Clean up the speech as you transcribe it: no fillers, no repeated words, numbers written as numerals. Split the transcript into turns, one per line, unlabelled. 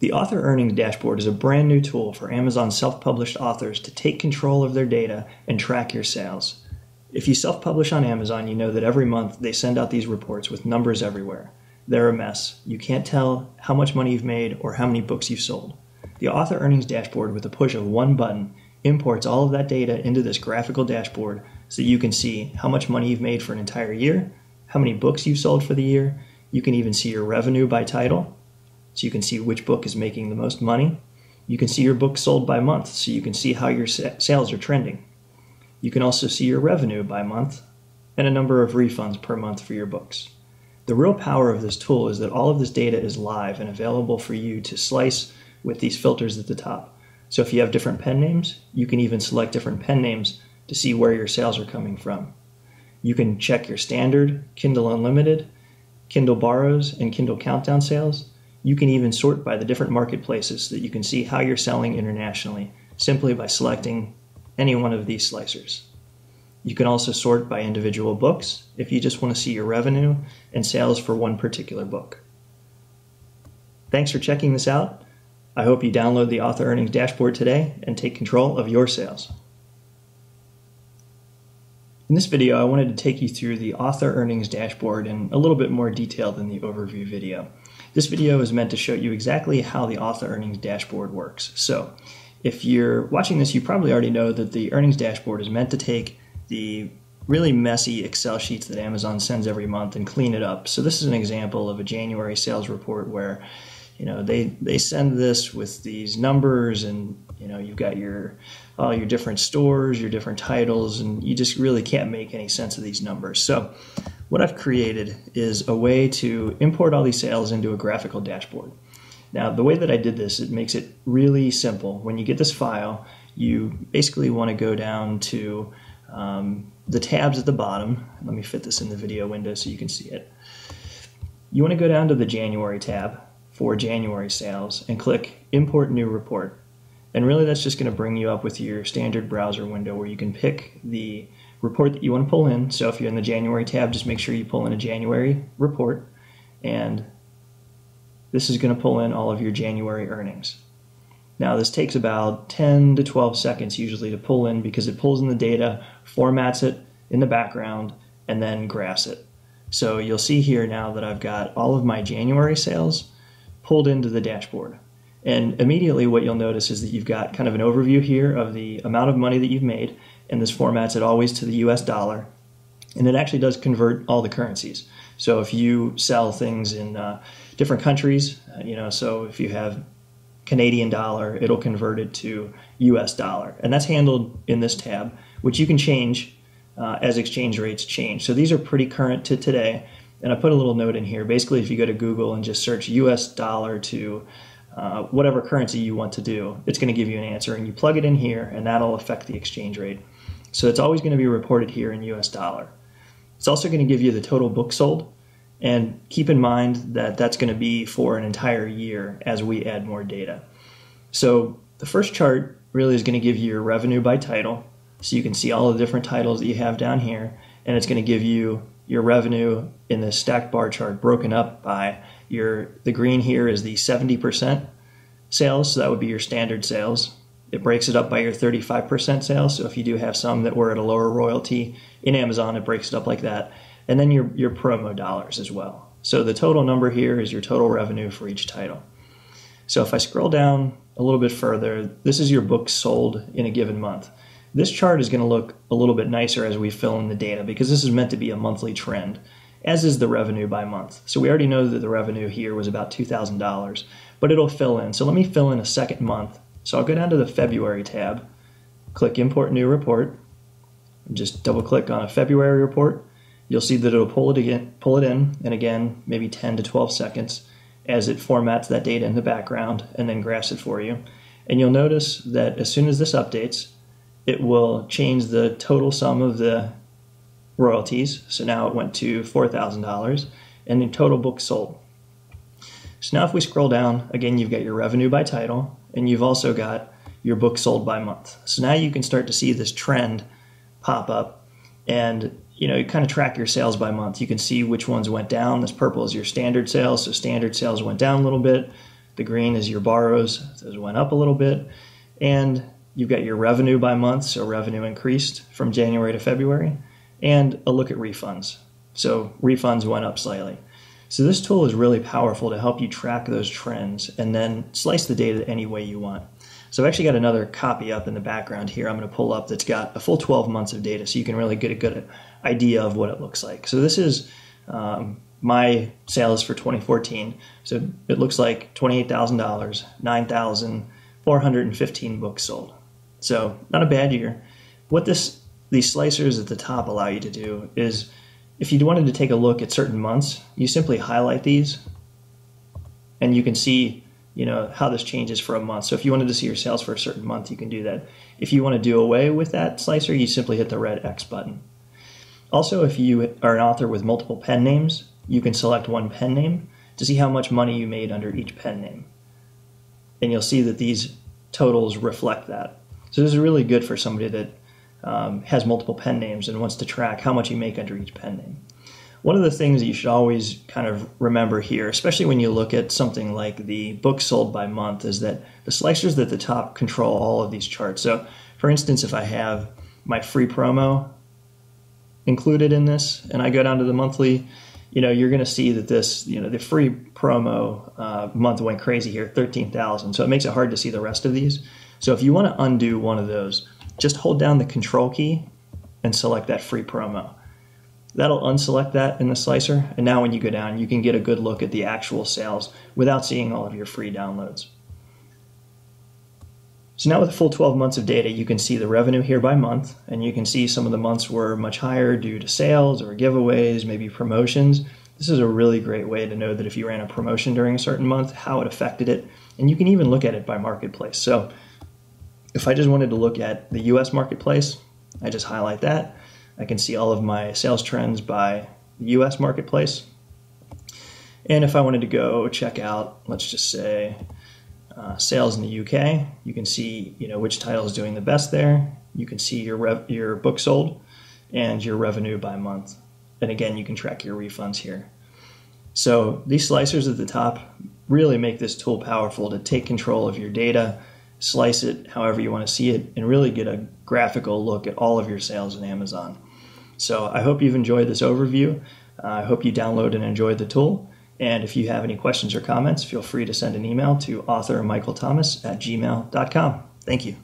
The Author Earnings Dashboard is a brand new tool for Amazon self-published authors to take control of their data and track your sales. If you self-publish on Amazon, you know that every month they send out these reports with numbers everywhere. They're a mess. You can't tell how much money you've made or how many books you've sold. The Author Earnings Dashboard, with the push of one button, imports all of that data into this graphical dashboard so that you can see how much money you've made for an entire year, how many books you've sold for the year. You can even see your revenue by title, so you can see which book is making the most money. You can see your books sold by month, so you can see how your sales are trending. You can also see your revenue by month and a number of refunds per month for your books. The real power of this tool is that all of this data is live and available for you to slice with these filters at the top. So if you have different pen names, you can even select different pen names to see where your sales are coming from. You can check your standard, Kindle Unlimited, Kindle Borrows, and Kindle Countdown sales. You can even sort by the different marketplaces so that you can see how you're selling internationally simply by selecting any one of these slicers. You can also sort by individual books if you just want to see your revenue and sales for one particular book. Thanks for checking this out. I hope you download the Author Earnings Dashboard today and take control of your sales. In this video, I wanted to take you through the Author Earnings Dashboard in a little bit more detail than the overview video. This video is meant to show you exactly how the Author Earnings Dashboard works. So, if you're watching this, you probably already know that the Earnings Dashboard is meant to take the really messy Excel sheets that Amazon sends every month and clean it up. So this is an example of a January sales report where they send this with these numbers, and you've got all your different stores, your different titles, and you just really can't make any sense of these numbers. So what I've created is a way to import all these sales into a graphical dashboard. Now, the way that I did this, it makes it really simple. When you get this file, you basically want to go down to the tabs at the bottom. Let me fit this in the video window so you can see it. You want to go down to the January tab for January sales and click Import New Report. And really that's just going to bring you up with your standard browser window where you can pick the report that you want to pull in. So if you're in the January tab, just make sure you pull in a January report, and this is going to pull in all of your January earnings. Now this takes about 10 to 12 seconds usually to pull in because it pulls in the data, formats it in the background, and then graphs it. So you'll see here now that I've got all of my January sales pulled into the dashboard. And immediately what you'll notice is that you've got kind of an overview here of the amount of money that you've made, and this formats it always to the US dollar. And it actually does convert all the currencies. So if you sell things in different countries, so if you have Canadian dollar, it'll convert it to US dollar. And that's handled in this tab, which you can change as exchange rates change. So these are pretty current to today. And I put a little note in here. Basically, if you go to Google and just search US dollar to whatever currency you want to do, it's going to give you an answer. And you plug it in here, and that'll affect the exchange rate. So it's always going to be reported here in US dollar. It's also going to give you the total books sold. And keep in mind that that's going to be for an entire year as we add more data. So the first chart really is going to give you your revenue by title. So you can see all the different titles that you have down here. And it's going to give you your revenue in this stacked bar chart broken up by the green here is the 70% sales. So that would be your standard sales. It breaks it up by your 35% sales. So if you do have some that were at a lower royalty in Amazon, it breaks it up like that. And then your promo dollars as well. So the total number here is your total revenue for each title. So if I scroll down a little bit further, this is your books sold in a given month. This chart is going to look a little bit nicer as we fill in the data because this is meant to be a monthly trend, as is the revenue by month. So we already know that the revenue here was about $2,000, but it'll fill in. So let me fill in a second month. So I'll go down to the February tab, click Import New Report, and just double click on a February report. You'll see that it'll pull it in, and again, maybe 10 to 12 seconds as it formats that data in the background and then graphs it for you. And you'll notice that as soon as this updates, it will change the total sum of the royalties. So now it went to $4,000 and the total books sold. So now if we scroll down, again, you've got your revenue by title, and you've also got your books sold by month. So now you can start to see this trend pop up, and you kind of track your sales by month. You can see which ones went down. This purple is your standard sales. So standard sales went down a little bit. The green is your borrows, those went up a little bit. And you've got your revenue by month, so revenue increased from January to February, and a look at refunds. So refunds went up slightly. So this tool is really powerful to help you track those trends and then slice the data any way you want. So I've actually got another copy up in the background here I'm going to pull up that's got a full 12 months of data so you can really get a good idea of what it looks like. So this is my sales for 2014. So it looks like $28,000, 9,415 books sold. So not a bad year. What these slicers at the top allow you to do is, if you wanted to take a look at certain months, you simply highlight these and you can see, how this changes for a month. So if you wanted to see your sales for a certain month, you can do that. If you want to do away with that slicer, you simply hit the red X button. Also, if you are an author with multiple pen names, you can select one pen name to see how much money you made under each pen name. And you'll see that these totals reflect that. So this is really good for somebody that has multiple pen names and wants to track how much you make under each pen name. One of the things that you should always kind of remember here, especially when you look at something like the books sold by month, is that the slicers at the top control all of these charts. So for instance, if I have my free promo included in this and I go down to the monthly, you're going to see that this, the free promo month went crazy here, 13,000. So it makes it hard to see the rest of these. So if you want to undo one of those, just hold down the control key and select that free promo. That'll unselect that in the slicer, and now when you go down, you can get a good look at the actual sales without seeing all of your free downloads. So now with a full 12 months of data, you can see the revenue here by month, and you can see some of the months were much higher due to sales or giveaways, maybe promotions. This is a really great way to know that if you ran a promotion during a certain month, how it affected it, and you can even look at it by marketplace. So if I just wanted to look at the US marketplace, I just highlight that. I can see all of my sales trends by the US marketplace. And if I wanted to go check out, let's just say, sales in the UK, you can see which title is doing the best there. You can see your book sold and your revenue by month. And again, you can track your refunds here. So these slicers at the top really make this tool powerful to take control of your data, slice it however you want to see it, and really get a graphical look at all of your sales in Amazon. So I hope you've enjoyed this overview. I hope you download and enjoy the tool. And if you have any questions or comments, feel free to send an email to authormichaelthomas@gmail.com. Thank you.